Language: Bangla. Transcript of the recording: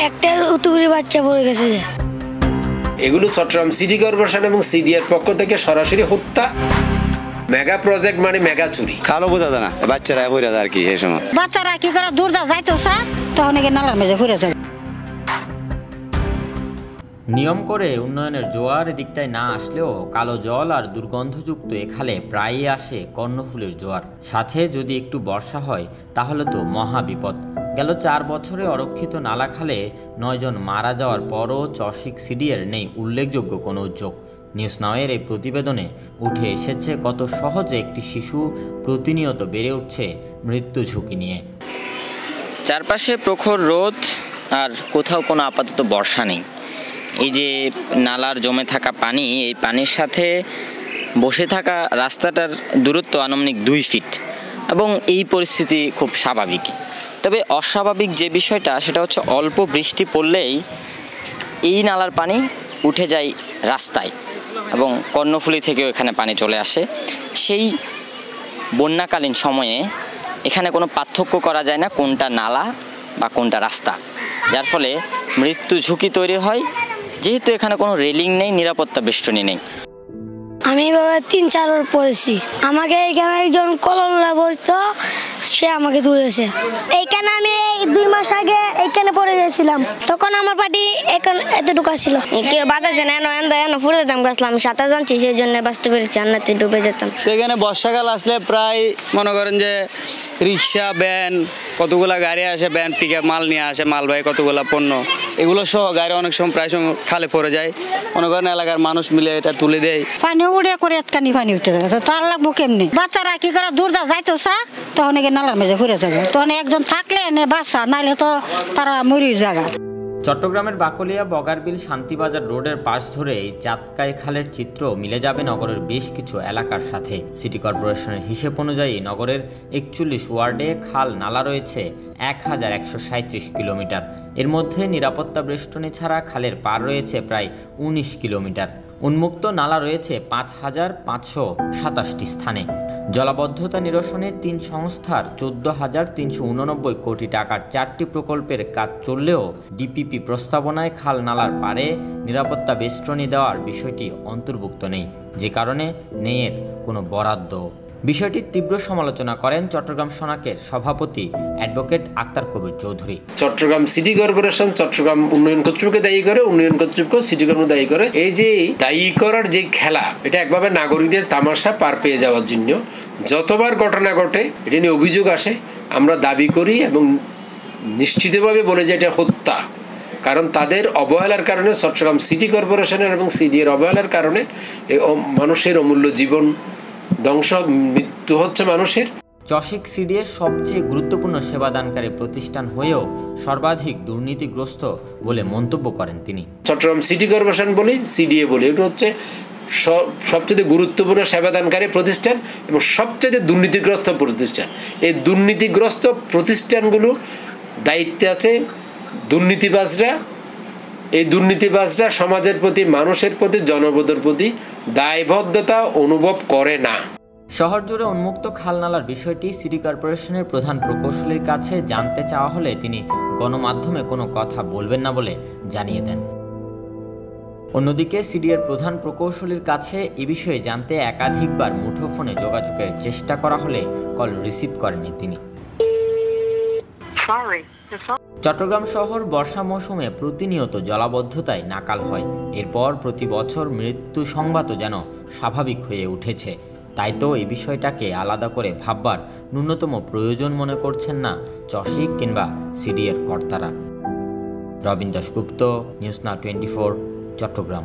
একটা উতুগুড়ি বাচ্চা পড়ে গেছে যে। এগুলো চট্টগ্রাম সিটি কর্পোরেশন এবং সিডিএর পক্ষ থেকে সরাসরি হত্যা। মেগা প্রজেক্ট মানে মেগা চুরি। কালো বোঝা যায় না, বাচ্চারা ঘুরে যায় আর কি। এই সময় বাচ্চারা কি করে দূর দা যাইতো তখন নালার মেঝে ঘুরে যায়। নিয়ম করে উন্নয়নের জোয়ার দিকটায় না আসলেও কালো জল আর দুর্গন্ধযুক্ত এ খালে প্রায়ই আসে কর্ণফুলের জোয়ার। সাথে যদি একটু বর্ষা হয় তাহলে তো মহা বিপদ। গেল 4 বছরে অরক্ষিত নালা খালে 9 জন মারা যাওয়ার পরও চসিক সিডিএর নেই উল্লেখযোগ্য কোনো উদ্যোগ। নিউজ নাওয়ের এই প্রতিবেদনে উঠে এসেছে কত সহজে একটি শিশু প্রতিনিয়ত বেড়ে উঠছে মৃত্যু ঝুঁকি নিয়ে। চারপাশে প্রখর রোদ আর কোথাও কোনো আপাতত বর্ষা নেই। এই যে নালার জমে থাকা পানি, এই পানির সাথে বসে থাকা রাস্তাটার দূরত্ব আনুমানিক 2 ফিট এবং এই পরিস্থিতি খুব স্বাভাবিক। তবে অস্বাভাবিক যে বিষয়টা সেটা হচ্ছে অল্প বৃষ্টি পড়লেই এই নালার পানি উঠে যায় রাস্তায় এবং কর্ণফুলী থেকেও এখানে পানি চলে আসে। সেই বন্যাকালীন সময়ে এখানে কোনো পার্থক্য করা যায় না কোনটা নালা বা কোনটা রাস্তা, যার ফলে মৃত্যু ঝুঁকি তৈরি হয়। যেহেতু এখানে কোনো রেলিং নেই, নিরাপত্তা বেষ্টনী নেই। আমি এভাবে 3-4 বার পড়েছি। আমাকে এখানে একজন কলমলা বলতো, সে আমাকে তুলেছে। এইখানে আমি 2 মাস আগে এইখানে পড়ে গেছিলাম, তখন আমার পাটি এখন এতটুকু ছিল। কেউ বাঁচাচ্ছে না, এনে ফুড়ে যেতাম গাছলাম। আমি 7 জানছি, সেই জন্য বাঁচতে পেরেছি, আর নাতে ডুবে যেতাম। এখানে বর্ষাকাল আসলে প্রায় মনে করেন যে রিক্সা, ভ্যান, কতগুলা গাড়ি আসে, ভ্যান পিকআপ মাল নিয়ে আসে, মালবাহী কতগুলা পণ্য, এগুলো সহ গাড়ি অনেক সময় প্রায় সময় খালে পড়ে যায়। মনে করেন এলাকার মানুষ মিলে এটা তুলে দেয়। পানি উড়ে করে এতখানি পানি উঠতে যায়, তার লাগবো কেমনি? বাচ্চারা কি করে দূর দা যাইতো তখন নালার মেঝে ঘুরে যাবে। তখন একজন থাকলে বাচ্চা, নাইলে তো তারা মরি জায়গা। চট্টগ্রামের বাকলিয়া বগারবিল শান্তিবাজার রোডের পাশ ধরে এই চাঁদকাই খালের চিত্র মিলে যাবে নগরের বেশ কিছু এলাকার সাথে। সিটি কর্পোরেশনের হিসেব অনুযায়ী নগরের 41 ওয়ার্ডে খাল নালা রয়েছে 1137 কিলোমিটার। এর মধ্যে নিরাপত্তা বেষ্টনী ছাড়া খালের পার রয়েছে প্রায় 19 কিলোমিটার। উন্মুক্ত নালা রয়েছে 5527টি স্থানে। জলাবদ্ধতা নিরসনে 3 সংস্থার 14,389 কোটি টাকার 4টি প্রকল্পের কাজ চললেও ডিপিপি প্রস্তাবনায় খাল নালার পারে নিরাপত্তা বেষ্টনী দেওয়ার বিষয়টি অন্তর্ভুক্ত নেই, যে কারণে নেই এর কোনো বরাদ্দ। বিষয়টির তীব্র সমালোচনা করেন চট্টগ্রাম সনাকের সভাপতি অ্যাডভোকেট আক্তার কবির চৌধুরী। চট্টগ্রাম সিটি কর্পোরেশন চট্টগ্রাম উন্নয়ন কর্তৃপক্ষকে দায়ী করে, উন্নয়ন কর্তৃপক্ষ সিটি কর্পোরেশন দায়ী করে। এই যে দায়ী করার যে খেলা, এটা একভাবে নাগরিকদের তামাশা পার পেয়ে যাওয়ার জন্য যতবার ঘটনা ঘটে এটা নিয়ে অভিযোগ আসে, আমরা দাবি করি এবং নিশ্চিতভাবে বলে যে এটা হত্যা। কারণ তাদের অবহেলার কারণে, চট্টগ্রাম সিটি কর্পোরেশনের এবং সিডিএর অবহেলার কারণে মানুষের অমূল্য জীবন ধ্বংস, মৃত্যু হচ্ছে মানুষের। চসিক সিডিএর সবচেয়ে গুরুত্বপূর্ণ সেবাদানকারী প্রতিষ্ঠান হয়েও সর্বাধিক দুর্নীতিগ্রস্ত বলে মন্তব্য করেন তিনি। চট্টগ্রাম সিটি কর্পোরেশন বলি, সিডিএ বলি, এটা হচ্ছে সবচেয়ে গুরুত্বপূর্ণ সেবাদানকারী প্রতিষ্ঠান এবং সবচেয়ে দুর্নীতিগ্রস্ত প্রতিষ্ঠান। এই দুর্নীতিগ্রস্ত প্রতিষ্ঠানগুলো দায়িত্বে আছে দুর্নীতিবাজরা। এই দুর্নীতিবাজরা সমাজের প্রতি, মানুষের প্রতি, জনপদের প্রতি দায়বদ্ধতা অনুভব করে না। শহর জুড়ে উন্মুক্ত খালনালার বিষয়টি সিটি কর্পোরেশনের প্রধান প্রকৌশলীর কাছে জানতে চাওয়া হলে তিনি গণমাধ্যমে কোনো কথা বলবেন না বলে জানিয়ে দেন। অন্যদিকে সিডিএর প্রধান প্রকৌশলীর কাছে এ বিষয়ে জানতে একাধিকবার মুঠোফোনে যোগাযোগের চেষ্টা করা হলে কল রিসিভ করেননি তিনি। চট্টগ্রাম শহর বর্ষা মৌসুমে প্রতিনিয়ত জলাবদ্ধতায় নাকাল হয়। এরপর প্রতি বছর মৃত্যু সংবাদও যেন স্বাভাবিক হয়ে উঠেছে। তাই তো এই বিষয়টাকে আলাদা করে ভাববার ন্যূনতম প্রয়োজন মনে করছেন না চসিক কিংবা সিডিএর কর্তারা। Robin Dasgupta, news now 24, Chittagong.